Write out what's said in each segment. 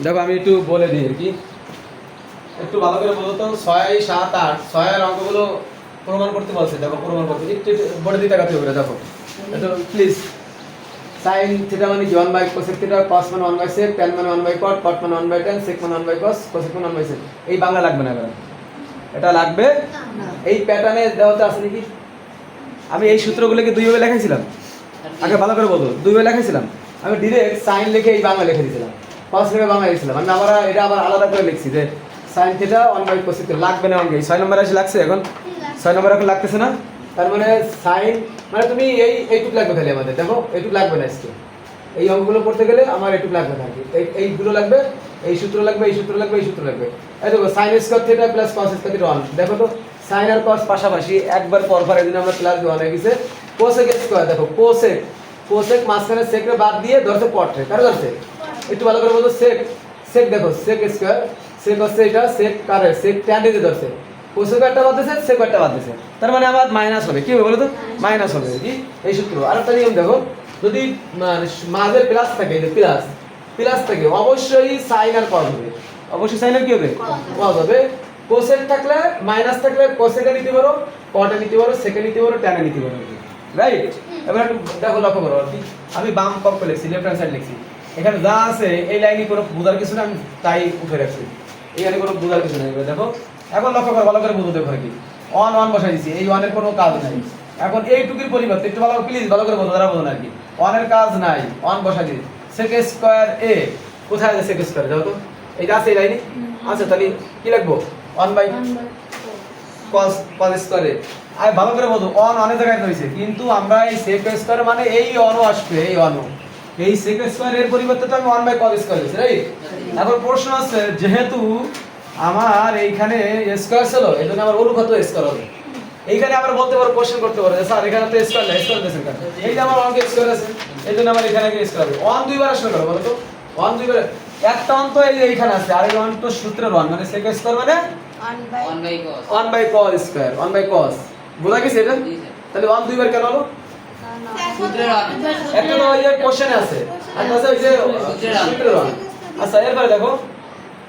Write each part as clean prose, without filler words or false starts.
দেখো আমি একটু বলে দিই আর কি, একটু ভালো করে বলো তো। 6, 7, 8 6 অঙ্কগুলো প্রমাণ করতে বলছে। দেখো প্রমাণ করতে একটু বলে দিতে কাছে করে দেখো একটু প্লিজ। সাইন থিটা মানে কি 1 বাই কোসেক থিটা, কস মানে 1 বাই সেক, ট্যান মানে 1 বাই কট, কট মানে 1 বাই ট্যান, সেক মানে 1 বাই কস, কোসেক মানে 1 বাই সেক। এই বাংলা লাগবে না এবার, এটা লাগবে এই প্যাটার্নে দেওয়াতে আছে নাকি। আমি এই সূত্রগুলোকে দুইভাবে লেখাইছিলাম, আগে ভালো করে বলতো, দুইভাবে লেখাইছিলাম। আমি ডিরেক্ট সাইন লিখে এই বাংলা লিখে দিয়েছিলাম, কস লিখে বাংলা লিখেছিলাম। আমি আবার এটা আবার আলাদা করে লিখছি যে sine theta 1 by cosec theta. লাগবে না অঙ্কে 6 নম্বরে এসে লাগছে, এখন 6 নম্বরে এখন লাগতেছে না। তার মানে সাইন মানে তুমি এইটুক লাগবে খালি আমাদের, দেখো এইটুক লাগবে না আজকে এই অঙ্কগুলো পড়তে গেলে আমার এইটুক লাগবে না, এইগুলো লাগবে, এই সূত্র লাগবে, এই সূত্র লাগবে, এই সূত্র লাগবে। এই দেখো sine square theta plus cos square theta 1। দেখো তো সাইন আর কস পাশাপাশি একবার পর পর এদিন আমরা প্লাস 1 হয়ে গেছে। কোসেক স্কয়ার দেখো কোসেক, কোসেক মাঝখানে সেকরে বাদ দিয়ে ধরছে পটরে, কারো ধরছে একটু ভালো করে বলতো। সেক সেক দেখো সেক স্কয়ার, সেক হচ্ছে এটা, সেক কারে সেক ট্যান দিয়ে ধরছে, কোসেক একটা বাদ দিয়েছে, সেক একটা বাদ দিয়েছে, তার মানে আমার মাইনাস হবে। কি হবে বলো তো, মাইনাস হবে কি এই সূত্র। আরেকটা নিয়ম দেখো, যদি মাঝে প্লাস থাকে, এই যে প্লাস প্লাস থাকে অবশ্যই সাইন আর কস হবে, অবশ্যই সাইন আর কি হবে কস হবে। কোসেক থাকলে মাইনাস থাকলে কোসেকে নিতে পারো, কটে নিতে পারো, সেকে নিতে পারো, ট্যানে নিতে পারো, রাইট। এবার একটু দেখো লক্ষ্য করো আর কি, আমি বাম পক্ষ লিখছি, লেফট হ্যান্ড সাইড লিখছি। এখানে যা আছে এই লাইনে কোনো বোঝার কিছু না, আমি তাই উঠে রাখছি, এখানে কোনো বোঝার কিছু নেই। দেখো এখন লক্ষ্য করো ভালো করে বুঝো, দেখো আর কি 1 1 বসাই দিছি, এই 1 এর কোনো কাজ নাই। এখন এইটুকুর পরিবর্তে একটু ভালো প্লিজ ভালো করে বোঝো, যারা বোঝো না আর কি, 1 এর কাজ নাই, 1 বসাই দিই। সেক স্কয়ার এ কোথায় আছে সেক স্কয়ার, যাও তো এই যে আছে এই লাইনে আছে, তাহলে কি লিখবো 1 বাই cos স্কয়ার এ। আর ভালো করে বোঝো 1 অনেক জায়গায় রয়েছে, কিন্তু আমরা এই সেক স্কয়ার মানে এই 1 আসবে, এই 1 এই সেক স্কয়ার এর পরিবর্তে তো আমি 1 বাই cos স্কয়ার লিখছি, রাইট। এখন প্রশ্ন আছে যেহেতু আমার এইখানে স্কয়ার ছিল, এজন্য আমার অনুপাত স্কয়ার হবে। এইখানে আমরা বলতে পারো, কোশ্চেন করতে পারো যে স্যার এখানে তো স্কয়ার না, স্কয়ার দিয়েছেন কেন, এই যে আমার অঙ্কে স্কয়ার আছে, এজন্য আমার এখানে কি স্কয়ার হবে। 1 দুইবার আসলে করো বলো তো, 1 দুইবার, একটা অন্ত এই যে এইখানে আছে, আর এই অন্ত তো সূত্রের 1 মানে সেক স্কয়ার মানে 1 by cos square, 1 by cos, বুঝা গেছে এটা। তাহলে 1 দুইবার কেন হলো, সূত্রের একটা তো ওই যে কোশ্চেনে আছে, আর আছে ওই যে সূত্রের 1। আচ্ছা এরপরে দেখো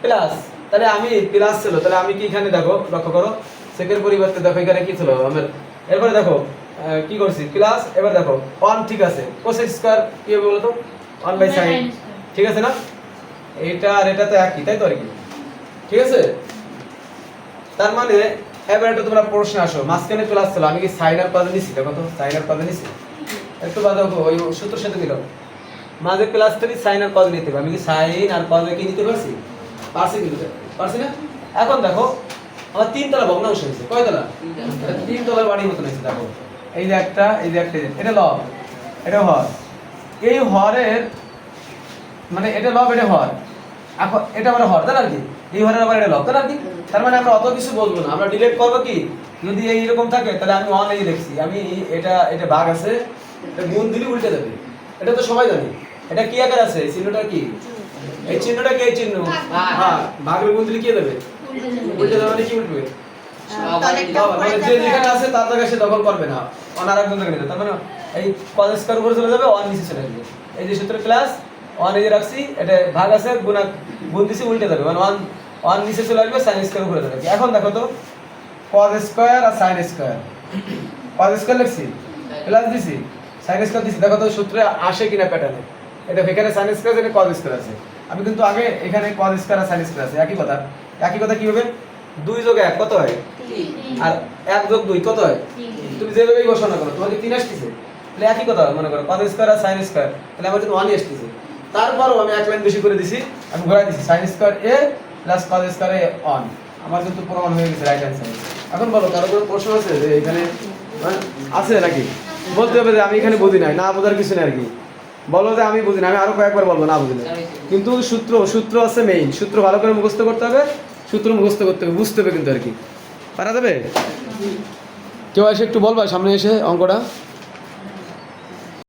প্লাস, তাহলে আমি প্লাস ছিল, তাহলে আমি কি এখানে দেখো লক্ষ্য করো সেকের পরিবর্তে দেখো এখানে কি ছিল আমার। এরপরে দেখো কি করছি প্লাস, এবার দেখো 1 ঠিক আছে, কোসেক স্কয়ার কি হবে বলো তো 1 বাই sin, ঠিক আছে না। এটা আর এটা তো একই, তাই তো আর কি, ঠিক আছে। তার মানে এবার একটু তোমরা প্রশ্ন আসো, মাঝখানে প্লাস ছিল, আমি কি sin আর cos নিছি, দেখো তো sin আর cos নিছি, একটু বাদ দেখো ওই সূত্রের সাথে মিলাও। মাঝে প্লাস থেকে sin আর cos নিতে হবে, আমি কি sin আর cos কি নিতে পারছি, পারছি কিন্তু পারছি না। এখন দেখো আমার 3 তলা ভগ্নাংশ হয়েছে, কয় তলা, 3 তলার বাড়ির মতন হয়েছে। দেখো এই যে একটা, এই যে একটা, এটা লব, এটা হর, এই হরের মানে এটা লব, এটা হর, এখন এটা মানে হর, তাই আর কি, এই হরের আবার এটা লব, তাই আর কি। তার মানে আমরা অত কিছু বলবো না, আমরা ডিলিট করব কি, যদি এই এরকম থাকে তাহলে আমি 1 এই লিখছি, আমি এটা এটা ভাগ আছে, এটা গুণ দিলে উল্টে যাবে, এটা তো সবাই জানি। এটা কি আকার আছে, এই চিহ্নটা কি, এই চিহ্নটা কি, এই চিহ্ন হ্যাঁ, ভাগের গুণ দিলে কি দেবে, উল্টে যাবে, মানে কি উল্টবে, মানে যে যেখানে আছে তার জায়গায় সে দখল করবে না, অনার একজন জায়গায় নিতে, তার মানে এই cos স্কয়ার উপরে চলে যাবে, 1 নিচে চলে আসবে। এই যে সূত্র প্লাস 1 এই যে রাখছি, এটা ভাগ আছে, গুণ দিছি উল্টে যাবে, মানে 1 নিচে চলে আসবে, sin স্কয়ার উপরে যাবে। এখন দেখো তো cos স্কয়ার আর sin স্কয়ার, cos স্কয়ার লিখছি প্লাস দিছি, sin স্কয়ার দিছি, দেখো তো সূত্রে আসে কিনা প্যাটার্নে। এটা এখানে sin স্কয়ার এখানে cos স্কয়ার আছে, আমি কিন্তু আগে এখানে cos স্কয়ার আর sin স্কয়ার আছে, একই কথা। একই কথা কি হবে, 2 যোগ 1 কত হয়, আর 1 যোগ 2 কত হয়, তুমি যেভাবেই ঘোষণা করো তোমাকে 3 আসতেছে, তাহলে একই কথা মনে করো cos স্কয়ার আর sin স্কয়ার, তাহলে আমার জন্য 1 আসতেছে। তারপরও আমি এক লাইন বেশি করে দিছি, আমি ঘোরাই দিছি sin square a plus cos square a 1, আমার কিন্তু প্রমাণ হয়ে গেছে রাইট হ্যান্ড সাইড। এখন বলো কারো কোনো প্রশ্ন আছে যে এখানে আছে নাকি, বলতে হবে যে আমি এখানে বুঝি নাই, না বোঝার কিছু নেই আর কি, বলো যে আমি বুঝি না, আমি আরো কয়েকবার বলবো না বুঝি না, কিন্তু সূত্র আছে মেইন, সূত্র ভালো করে মুখস্থ করতে হবে, সূত্র মুখস্থ করতে হবে, বুঝতে হবে কিন্তু আর কি, পারা যাবে। কেউ এসে একটু বলবা সামনে এসে অঙ্কটা।